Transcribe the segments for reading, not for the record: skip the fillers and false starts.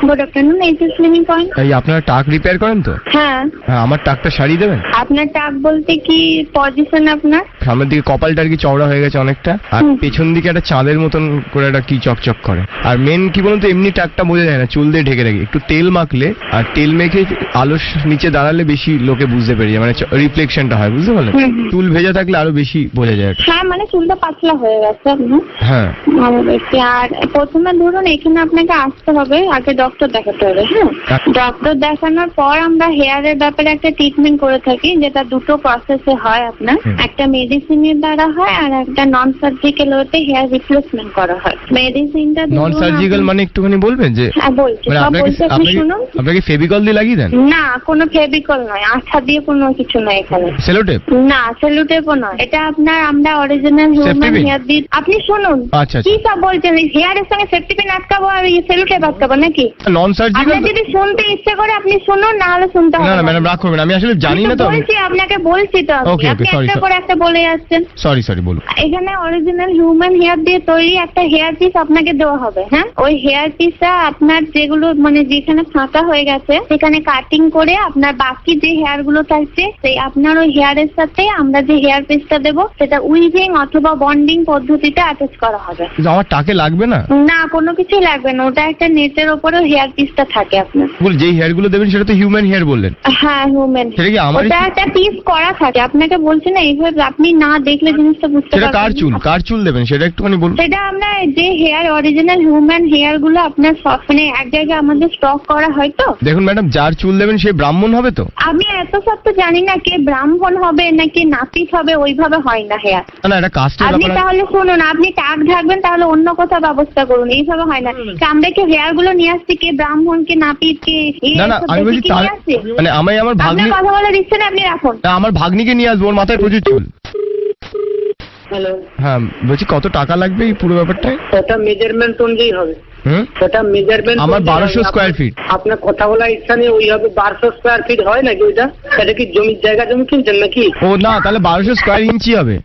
Good afternoon, HS cleaning point. এই আপনারা টাক রিপেয়ার করেন তো? হ্যাঁ। আমার টাকটা সারিয়ে দেবেন? আপনার টাক বলতে কি পজিশন আপনার? সামনের দিকে কপালটা আর কি চওড়া হয়ে গেছে অনেকটা, আর পেছন দিকে একটা চাঁদের মতন করে একটা কি চকচক করে। আর মেন কি বলুন তো, এমনি টাকটা বোঝা যায় না, চুল দিয়ে ঢেকে রাখি। একটু তেল মাখলে আর তেল মেখে আলোর নিচে দাঁড়ালে বেশি লোকে বুঝতে পেরে যায়, মানে রিফ্লেকশনটা হয়, বুঝতে পারলেন? চুল ভেজা থাকলে আরো বেশি বোঝা যায়। হ্যাঁ, মানে চুলটা পাতলা হয়ে গেছে আপনার। হ্যাঁ। আর প্রথমে ধরুন এখানে আপনাকে আসতে হবে, আগে ডক্টর দেখাতে হবে। হ্যাঁ, ডক্টর দেখানোর পর আমরা হেয়ারের ব্যাপারে একটা ট্রিটমেন্ট করে থাকি, যেটা দুটো প্রসেসে হয় আপনার। একটা মেডিসিনের দ্বারা হয় আর একটা নন সার্জিক্যাল ওতে হেয়ার রিপ্লেসমেন্ট করা হয়। মেডিসিনটা নন সার্জিক্যাল মানে একটুখানি বলবেন যে? হ্যাঁ বলছি, সব বলছি, আপনি শুনুন। আপনাকে ফেভিকল দিয়ে লাগিয়ে দেন? না, কোনো ফেভিকল নয়, আঠা দিয়ে কোনো কিছু নয় এখানে। সেলোটেপ? না, সেলোটেপও নয়। এটা আপনার আমরা অরিজিনাল হিউম্যান হেয়ার দিয়ে। আপনি শুনুন, আচ্ছা কি সব বলছেন? হেয়ারের সঙ্গে সেফটি পিন আটকাবো আর সেলোটেপ আটকাবো নাকি? Non surgical. আপনি যদি শুনতে ইচ্ছে করে আপনি শুনুন, না হলে শুনতে হবে না। না ম্যাডাম, রাগ করবেন, আমি আসলে জানি না তো। বলছি আপনাকে, বলছি তো। আপনি একটা করে একটা বলে যাচ্ছেন। সরি বলুন। এখানে অরিজিনাল হিউম্যান হেয়ার দিয়ে তৈরি একটা হেয়ার পিস আপনাকে দেওয়া হবে। হ্যাঁ, ওই হেয়ার পিসটা আপনার যেগুলো মানে যেখানে ফাঁকা হয়ে গেছে সেখানে কাটিং করে আপনার বাকি যে হেয়ার গুলো থাকছে সেই আপনার ওই হেয়ারের সাথে আমরা যে হেয়ার পিসটা দেবো সেটা উইভিং অথবা বন্ডিং পদ্ধতিতে অ্যাটাচ করা হবে। আমার টাকে লাগবে না? না, কোনো কিছুই লাগবে না, ওটা একটা নেটের উপরে হেয়ার পিসটা থাকে আপনার। যে হেয়ার গুলো দেবেন সেটা তো হিউম্যান হেয়ার বললেন? হ্যাঁ, হিউম্যান। সেটা কি আমার? ওটা একটা পিস করা থাকে, আপনাকে বলছি না, এইভাবে আপনি না দেখলে জিনিসটা বুঝতে পারবেন। সেটা কার চুল দেবেন সেটা একটুখানি বলুন। সেটা আমরা যে হেয়ার অরিজিনাল হিউম্যান হেয়ার গুলো আপনার মানে এক জায়গায় আমাদের স্টক করা হয় তো। দেখুন ম্যাডাম, যার চুল দেবেন সে ব্রাহ্মণ হবে তো? আমি এত সব তো জানি না, কে ব্রাহ্মণ হবে নাকি নাপিত হবে, ওইভাবে হয় না হেয়ার। না, এটা কাস্টের ব্যাপার। আপনি তাহলে শুনুন, আপনি টাক ঢাকবেন তাহলে অন্য কোথাও ব্যবস্থা করুন, এইভাবে হয় না। আমরা কি হেয়ার গুলো নিয়ে আসছি, কে ব্রাহ্মণ কে নাপিত কে? না, আমি বলছি মানে আমি আমার ভাগ্নি কথা বলে দিচ্ছে না, আপনি রাখুন। আমার ভাগ্নিকে নিয়ে আসবো, ওর মাথায় প্রচুর চুল। হ্যালো। হ্যাঁ বলছি, কত টাকা লাগবে এই পুরো ব্যাপারটায়? সেটা মেজারমেন্ট অনুযায়ী হবে। সেটা মেজারমেন্ট আমার 1200 স্কয়ার ফিট। আপনার কথা বলা ইচ্ছা নেই, ওই হবে 1200 স্কয়ার ফিট হয় নাকি? ওইটা সেটা কি জমির জায়গা জমি কিনছেন নাকি? ও না, তাহলে 1200 স্কয়ার ইঞ্চি হবে।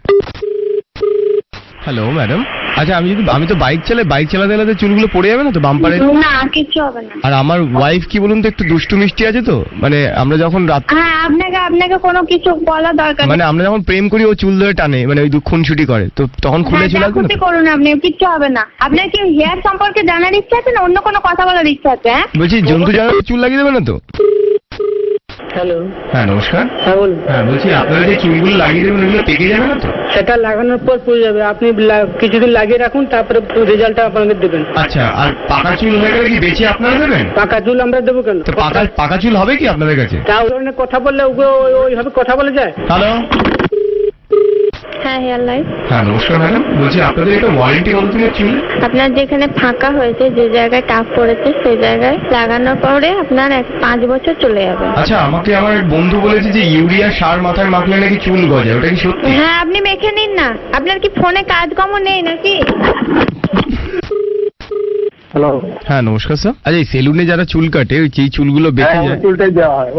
হ্যালো ম্যাডাম, আচ্ছা আমি তো বাইক চালাতে চুলগুলো পড়ে যাবে না তো বাম্পারে? না, কিছু হবে না। আর আমার ওয়াইফ কি বলুন তো, একটু দুষ্টু মিষ্টি আছে তো, মানে আমরা যখন রাত। হ্যাঁ, আপনাকে কোনো কিছু বলা দরকার নেই। মানে আমরা যখন প্রেম করি ও চুল ধরে টানে, মানে ওই দুঃখুন ছুটি করে, তো তখন খুলে চলে আসবে না? করুন আপনি, কিচ্ছু হবে না। আপনার কি হেয়ার সম্পর্কে জানার ইচ্ছা আছে না অন্য কোনো কথা বলার ইচ্ছা আছে? হ্যাঁ বলছি, জন্তু জানোয়ার চুল লাগিয়ে দেবে না তো? হ্যালো। হ্যাঁ নমস্কার। হ্যাঁ বলুন। হ্যাঁ বলছি, আপনারা যে চুলগুলো লাগিয়ে দেবেন ওগুলো পেকে যাবে না তো? সেটা লাগানোর পর পড়ে যাবে, আপনি কিছুদিন লাগিয়ে রাখুন, তারপরে রেজাল্টটা আপনাদের দেবেন। আচ্ছা, আর পাকা চুল হয়ে গেলে কি বেঁচে আপনারা দেবেন? পাকা চুল আমরা দেবো কেন? তো পাকা চুল হবে কি আপনাদের কাছে? তা ধরনের কথা বললে ওইভাবে কথা বলে যায়? হ্যালো। হ্যাঁ, হেয়ার লাইফ। হ্যাঁ নমস্কার ম্যাডাম, বলছি আপনাদের একটা ওয়ারেন্টি কত দিনের চুল? আপনার যেখানে ফাঁকা হয়েছে, যে জায়গায় টাক পড়েছে সেই জায়গায় লাগানোর পরে আপনার 5 বছর চলে যাবে। আচ্ছা, আমাকে আমার এক বন্ধু বলেছে যে ইউরিয়া সার মাথায় মাখলে নাকি চুল গজায়, ওটা কি সত্যি? হ্যাঁ, আপনি মেখে নিন না। আপনার কি ফোনে কাজকর্ম নেই নাকি? হ্যালো। হ্যাঁ নমস্কার স্যার। আচ্ছা, এই সেলুনে যারা চুল কাটে, ওই যে চুলগুলো বেঁচে যায়, ওই চুলটাই দেওয়া হয়।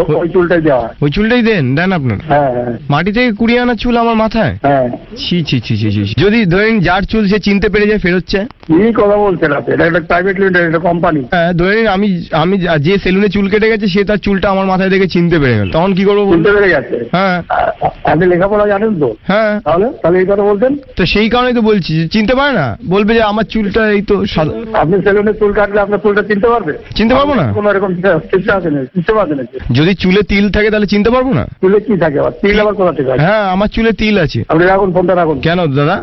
ওই চুলটাই দেন আপনার? হ্যাঁ। মাটি থেকে কুড়িয়ে আনা চুল আমার মাথায়? হ্যাঁ। ছি। যদি ধরেন যার চুল সে চিনতে পেরে যায়, ফেরত চায়? কি কথা বলছেন আপনি? এটা একটা প্রাইভেট লিমিটেড, এটা কোম্পানি। হ্যাঁ, ধরে নিন আমি যে সেলুনে চুল কেটে গেছে সে তার চুলটা আমার মাথায় দেখে চিনতে পেরে গেল, তখন কি করবো? চিনতে পেরে গেছে? হ্যাঁ। আপনি লেখাপড়া জানেন তো? হ্যাঁ। তাহলে এই কথা বলতেন তো? সেই কারণেই তো বলছি, চিনতে পারে না, বলবে যে আমার চুলটা এই তো সাদা। আপনি সেলুনে চুল কাটলে আপনার চুলটা চিনতে পারবে? চিনতে পারবো না। কোন রকম চিন্তা আছে না? চিনতে পারবে না? যদি চুলে তিল থাকে তাহলে চিনতে পারবো না? চুলে কি থাকে আবার? তিল আবার কোথা থেকে? হ্যাঁ, আমার চুলে তিল আছে। আপনি রাখুন, ফোনটা রাখুন। কেন দাদা?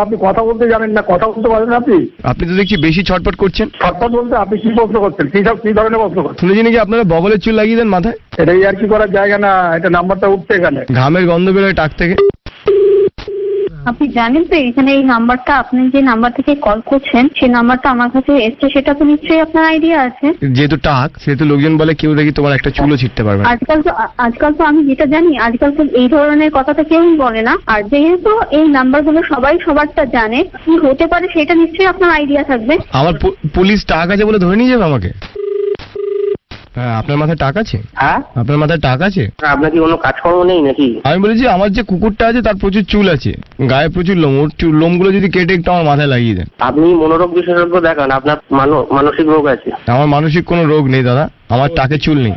আপনি কথা বলতে জানেন না? কথা বলতে পারেন আপনি তো দেখছি বেশি ছটপট করছেন। ছটপট বলতে আপনি কি প্রশ্ন করছেন? কি ধরনের প্রশ্ন করছেন? শুনেছি নাকি আপনারা বগলের চুল লাগিয়ে দেন মাথায়? এটা আর কি করার জায়গা না, এটা নাম্বারটা উঠছে এখানে। ঘামের গন্ধ বেরোয় টাক থেকে। আপনি জানেন তো এখানে এই নাম্বারটা, আপনি যে নাম্বার থেকে কল করছেন সেই নাম্বারটা আমার কাছে এসছে, সেটা তো নিশ্চয়ই আপনার আইডিয়া আছে। যেহেতু টাক, সেহেতু লোকজন বলে কেউ দেখি তোমার একটা চুলও ছিটতে পারবে না। আজকাল তো আমি যেটা জানি, আজকাল তো এই ধরনের কথা তো কেউই বলে না। আর যেহেতু এই নাম্বারগুলো সবাই সবারটা জানে, কি হতে পারে সেটা নিশ্চয়ই আপনার আইডিয়া থাকবে। আমার পুলিশ টাক আছে বলে ধরে নিয়ে যাবে আমাকে? হ্যাঁ, আপনার মাথায় টাক আছে? হ্যাঁ, আপনার মাথায় টাক আছে? আপনার কি কোনো কাজকর্ম নেই নাকি? আমি বলেছি আমার যে কুকুরটা আছে তার প্রচুর চুল আছে, গায়ে প্রচুর লোম, ওর লোমগুলো যদি কেটে একটু আমার মাথায় লাগিয়ে দেন। আপনি মনোরোগ বিশেষজ্ঞ দেখান, আপনার মানসিক রোগ আছে। আমার মানসিক কোনো রোগ নেই দাদা, আমার টাকে চুল নেই।